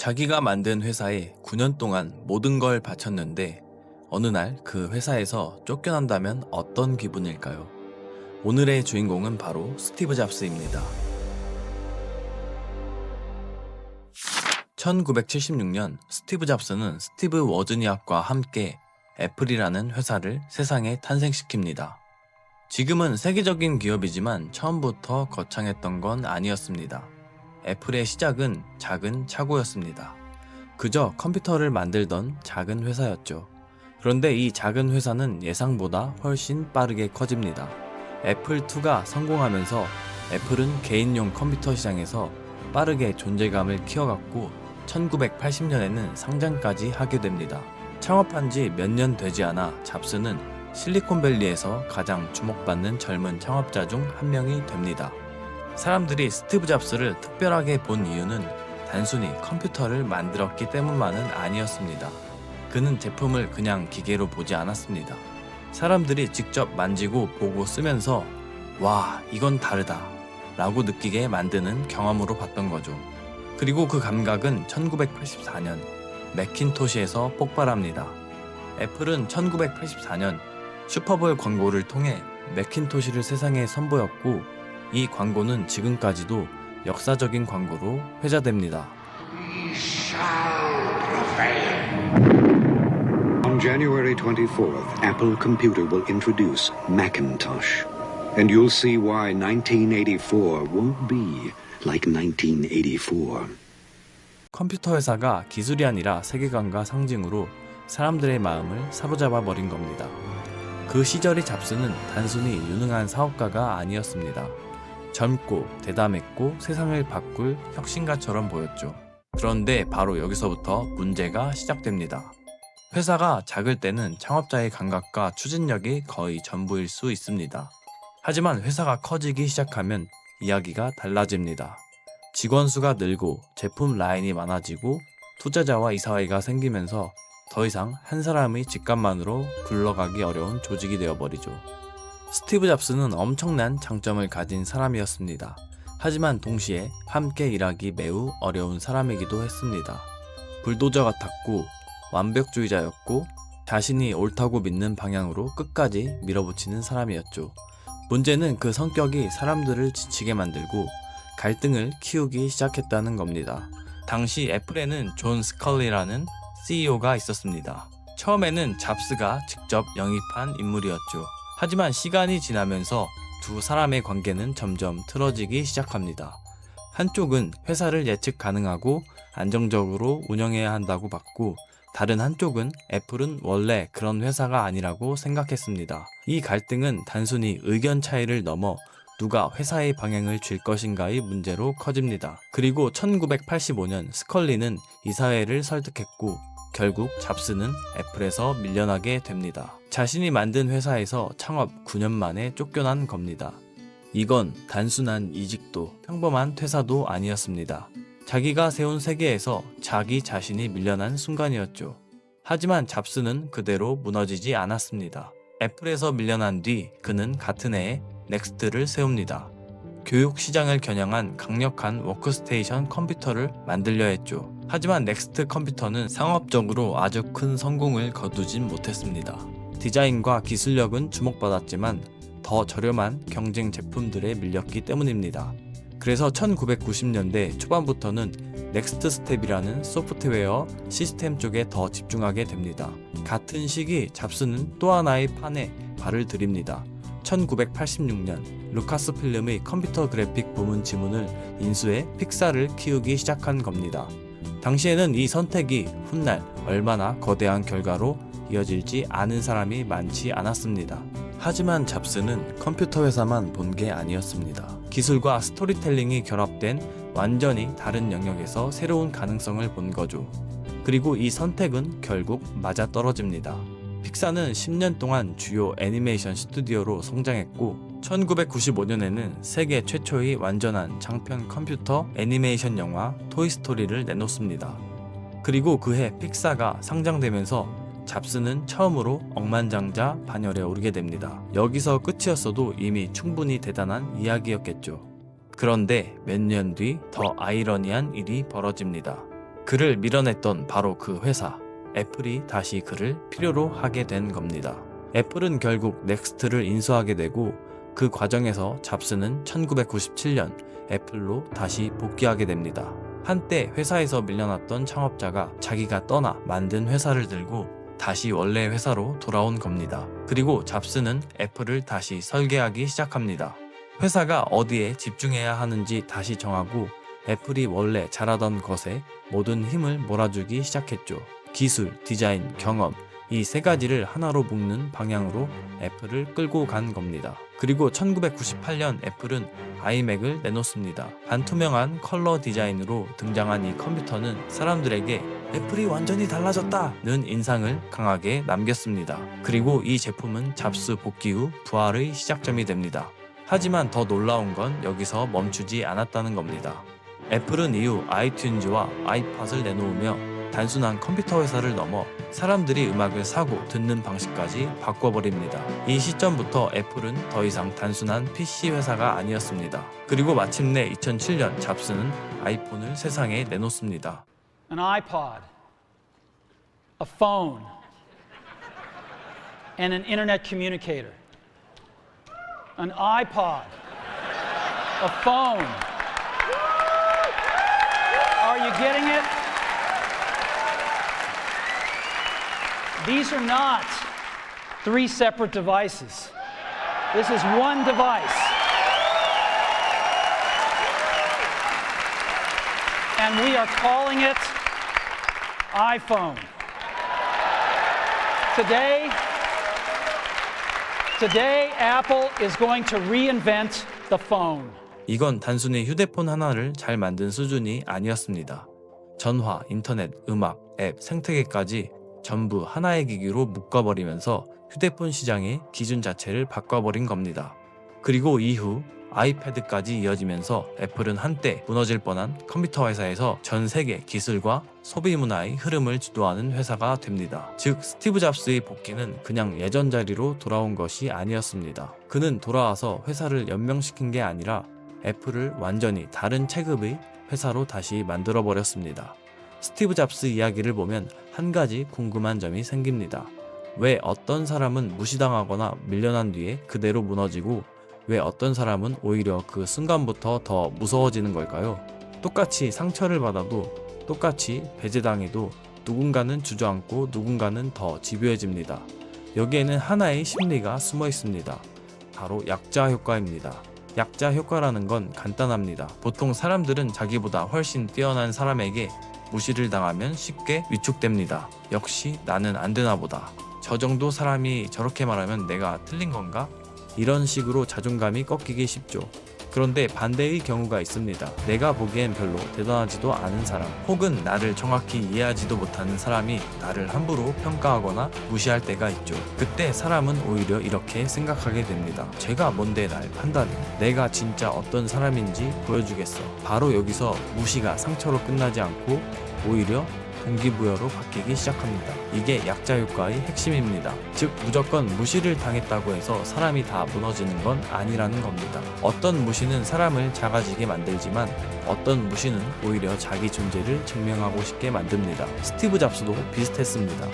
자기가 만든 회사에 9년 동안 모든 걸 바쳤는데 어느 날 그 회사에서 쫓겨난다면 어떤 기분일까요? 오늘의 주인공은 바로 스티브 잡스입니다. 1976년 스티브 잡스는 스티브 워즈니악과 함께 애플이라는 회사를 세상에 탄생시킵니다. 지금은 세계적인 기업이지만 처음부터 거창했던 건 아니었습니다. 애플의 시작은 작은 차고였습니다. 그저 컴퓨터를 만들던 작은 회사였죠. 그런데 이 작은 회사는 예상보다 훨씬 빠르게 커집니다. 애플2가 성공하면서 애플은 개인용 컴퓨터 시장에서 빠르게 존재감을 키워갔고 1980년에는 상장까지 하게 됩니다. 창업한 지 몇 년 되지 않아 잡스는 실리콘밸리에서 가장 주목받는 젊은 창업자 중 한 명이 됩니다. 사람들이 스티브 잡스를 특별하게 본 이유는 단순히 컴퓨터를 만들었기 때문만은 아니었습니다. 그는 제품을 그냥 기계로 보지 않았습니다. 사람들이 직접 만지고 보고 쓰면서 와, 이건 다르다 라고 느끼게 만드는 경험으로 봤던 거죠. 그리고 그 감각은 1984년 매킨토시에서 폭발합니다. 애플은 1984년 슈퍼볼 광고를 통해 매킨토시를 세상에 선보였고 이 광고는 지금까지도 역사적인 광고로 회자됩니다. On January 24th, Apple Computer will introduce Macintosh. And you'll see why 1984 won't be like 1984. 컴퓨터 회사가 기술이 아니라 세계관과 상징으로 사람들의 마음을 사로잡아 버린 겁니다. 그 시절의 잡스는 단순히 유능한 사업가가 아니었습니다. 젊고 대담했고 세상을 바꿀 혁신가처럼 보였죠. 그런데 바로 여기서부터 문제가 시작됩니다. 회사가 작을 때는 창업자의 감각과 추진력이 거의 전부일 수 있습니다. 하지만 회사가 커지기 시작하면 이야기가 달라집니다. 직원 수가 늘고 제품 라인이 많아지고 투자자와 이사회가 생기면서 더 이상 한 사람의 직감만으로 굴러가기 어려운 조직이 되어버리죠. 스티브 잡스는 엄청난 장점을 가진 사람이었습니다. 하지만 동시에 함께 일하기 매우 어려운 사람이기도 했습니다. 불도저 같았고 완벽주의자였고 자신이 옳다고 믿는 방향으로 끝까지 밀어붙이는 사람이었죠. 문제는 그 성격이 사람들을 지치게 만들고 갈등을 키우기 시작했다는 겁니다. 당시 애플에는 존 스컬리라는 CEO가 있었습니다. 처음에는 잡스가 직접 영입한 인물이었죠. 하지만 시간이 지나면서 두 사람의 관계는 점점 틀어지기 시작합니다. 한쪽은 회사를 예측 가능하고 안정적으로 운영해야 한다고 봤고 다른 한쪽은 애플은 원래 그런 회사가 아니라고 생각했습니다. 이 갈등은 단순히 의견 차이를 넘어 누가 회사의 방향을 쥘 것인가의 문제로 커집니다. 그리고 1985년 스컬리는 이사회를 설득했고 결국 잡스는 애플에서 밀려나게 됩니다. 자신이 만든 회사에서 창업 9년 만에 쫓겨난 겁니다. 이건 단순한 이직도 평범한 퇴사도 아니었습니다. 자기가 세운 세계에서 자기 자신이 밀려난 순간이었죠. 하지만 잡스는 그대로 무너지지 않았습니다. 애플에서 밀려난 뒤 그는 같은 해에 넥스트를 세웁니다. 교육 시장을 겨냥한 강력한 워크스테이션 컴퓨터를 만들려 했죠. 하지만 넥스트 컴퓨터는 상업적으로 아주 큰 성공을 거두진 못했습니다. 디자인과 기술력은 주목받았지만 더 저렴한 경쟁 제품들에 밀렸기 때문입니다. 그래서 1990년대 초반부터는 넥스트 스텝이라는 소프트웨어 시스템 쪽에 더 집중하게 됩니다. 같은 시기 잡스는 또 하나의 판에 발을 들입니다. 1986년 루카스 필름의 컴퓨터 그래픽 부문 지문을 인수해 픽사를 키우기 시작한 겁니다. 당시에는 이 선택이 훗날 얼마나 거대한 결과로 이어질지 아는 사람이 많지 않았습니다. 하지만 잡스는 컴퓨터 회사만 본 게 아니었습니다. 기술과 스토리텔링이 결합된 완전히 다른 영역에서 새로운 가능성을 본 거죠. 그리고 이 선택은 결국 맞아떨어집니다. 픽사는 10년 동안 주요 애니메이션 스튜디오로 성장했고 1995년에는 세계 최초의 완전한 장편 컴퓨터 애니메이션 영화 토이스토리를 내놓습니다. 그리고 그해 픽사가 상장되면서 잡스는 처음으로 억만장자 반열에 오르게 됩니다. 여기서 끝이었어도 이미 충분히 대단한 이야기였겠죠. 그런데 몇 년 뒤 더 아이러니한 일이 벌어집니다. 그를 밀어냈던 바로 그 회사, 애플이 다시 그를 필요로 하게 된 겁니다. 애플은 결국 넥스트를 인수하게 되고 그 과정에서 잡스는 1997년 애플로 다시 복귀하게 됩니다. 한때 회사에서 밀려났던 창업자가 자기가 떠나 만든 회사를 들고 다시 원래 회사로 돌아온 겁니다. 그리고 잡스는 애플을 다시 설계하기 시작합니다. 회사가 어디에 집중해야 하는지 다시 정하고 애플이 원래 잘하던 것에 모든 힘을 몰아주기 시작했죠. 기술, 디자인, 경험, 이 세 가지를 하나로 묶는 방향으로 애플을 끌고 간 겁니다. 그리고 1998년 애플은 아이맥을 내놓습니다. 반투명한 컬러 디자인으로 등장한 이 컴퓨터는 사람들에게 애플이 완전히 달라졌다는 인상을 강하게 남겼습니다. 그리고 이 제품은 잡스 복귀 후 부활의 시작점이 됩니다. 하지만 더 놀라운 건 여기서 멈추지 않았다는 겁니다. 애플은 이후 아이튠즈와 아이팟을 내놓으며 단순한 컴퓨터 회사를 넘어 사람들이 음악을 사고 듣는 방식까지 바꿔버립니다. 이 시점부터 애플은 더 이상 단순한 PC 회사가 아니었습니다. 그리고 마침내 2007년 잡스는 아이폰을 세상에 내놓습니다. An iPod, a phone, and an internet communicator. An iPod, a phone. Are you getting it? These are not three separate devices. This is one device. And we are calling it iPhone. Today, Apple is going to reinvent the phone. 이건 단순히 휴대폰 하나를 잘 만든 수준이 아니었습니다. 전화, 인터넷, 음악, 앱, 생태계까지 전부 하나의 기기로 묶어버리면서 휴대폰 시장의 기준 자체를 바꿔버린 겁니다. 그리고 이후 아이패드까지 이어지면서 애플은 한때 무너질 뻔한 컴퓨터 회사에서 전 세계 기술과 소비 문화의 흐름을 주도하는 회사가 됩니다. 즉 스티브 잡스의 복귀는 그냥 예전 자리로 돌아온 것이 아니었습니다. 그는 돌아와서 회사를 연명시킨 게 아니라 애플을 완전히 다른 체급의 회사로 다시 만들어버렸습니다. 스티브 잡스 이야기를 보면 한 가지 궁금한 점이 생깁니다. 왜 어떤 사람은 무시당하거나 밀려난 뒤에 그대로 무너지고 왜 어떤 사람은 오히려 그 순간부터 더 무서워지는 걸까요? 똑같이 상처를 받아도 똑같이 배제당해도 누군가는 주저앉고 누군가는 더 집요해집니다. 여기에는 하나의 심리가 숨어 있습니다. 바로 약자 효과입니다. 약자 효과라는 건 간단합니다. 보통 사람들은 자기보다 훨씬 뛰어난 사람에게 무시를 당하면 쉽게 위축됩니다. 역시 나는 안 되나 보다. 저 정도 사람이 저렇게 말하면 내가 틀린 건가? 이런 식으로 자존감이 꺾이기 쉽죠. 그런데 반대의 경우가 있습니다. 내가 보기엔 별로 대단하지도 않은 사람, 혹은 나를 정확히 이해하지도 못하는 사람이 나를 함부로 평가하거나 무시할 때가 있죠. 그때 사람은 오히려 이렇게 생각하게 됩니다. 쟤가 뭔데 날 판단해. 내가 진짜 어떤 사람인지 보여주겠어. 바로 여기서 무시가 상처로 끝나지 않고 오히려 동기부여로 바뀌기 시작합니다. 이게 약자 효과의 핵심입니다. 즉 무조건 무시를 당했다고 해서 사람이 다 무너지는 건 아니라는 겁니다. 어떤 무시는 사람을 작아지게 만들지만 어떤 무시는 오히려 자기 존재를 증명하고 싶게 만듭니다. 스티브 잡스도 비슷했습니다.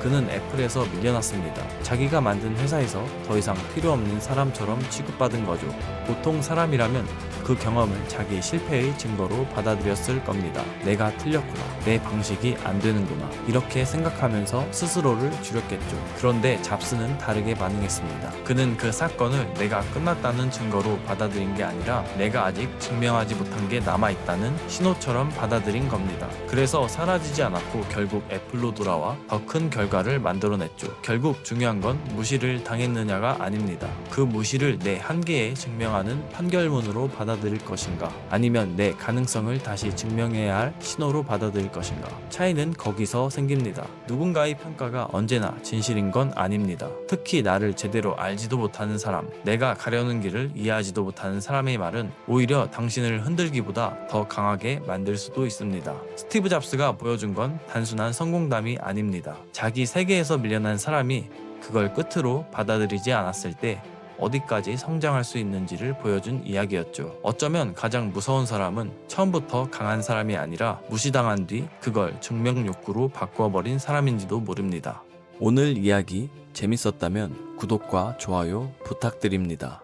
그는 애플에서 밀려났습니다. 자기가 만든 회사에서 더 이상 필요 없는 사람처럼 취급받은 거죠. 보통 사람이라면 그 경험을 자기 실패의 증거로 받아들였을 겁니다. 내가 틀렸구나. 내 방식이 안 되는구나. 이렇게 생각하면서 스스로를 줄였겠죠. 그런데 잡스는 다르게 반응했습니다. 그는 그 사건을 내가 끝났다는 증거로 받아들인 게 아니라 내가 아직 증명하지 못한 게 남아있다는 신호처럼 받아들인 겁니다. 그래서 사라지지 않았고 결국 애플로 돌아와 더 큰 결과를 만들어냈죠. 결국 중요한 건 무시를 당했느냐가 아닙니다. 그 무시를 내 한계에 증명하는 판결문으로 받아들일 것인가, 아니면 내 가능성을 다시 증명해야 할 신호로 받아들일 것인가. 차이는 거기서 생깁니다. 누군가의 평가가 언제나 진실인 건 아닙니다. 특히 나를 제대로 알지도 못하는 사람, 내가 가려는 길을 이해하지도 못하는 사람의 말은 오히려 당신을 흔들기보다 더 강하게 만들 수도 있습니다. 스티브 잡스가 보여준 건 단순한 성공담이 아닙니다. 자기 세계에서 밀려난 사람이 그걸 끝으로 받아들이지 않았을 때 어디까지 성장할 수 있는지를 보여준 이야기였죠. 어쩌면 가장 무서운 사람은 처음부터 강한 사람이 아니라 무시당한 뒤 그걸 증명 욕구로 바꿔버린 사람인지도 모릅니다. 오늘 이야기 재밌었다면 구독과 좋아요 부탁드립니다.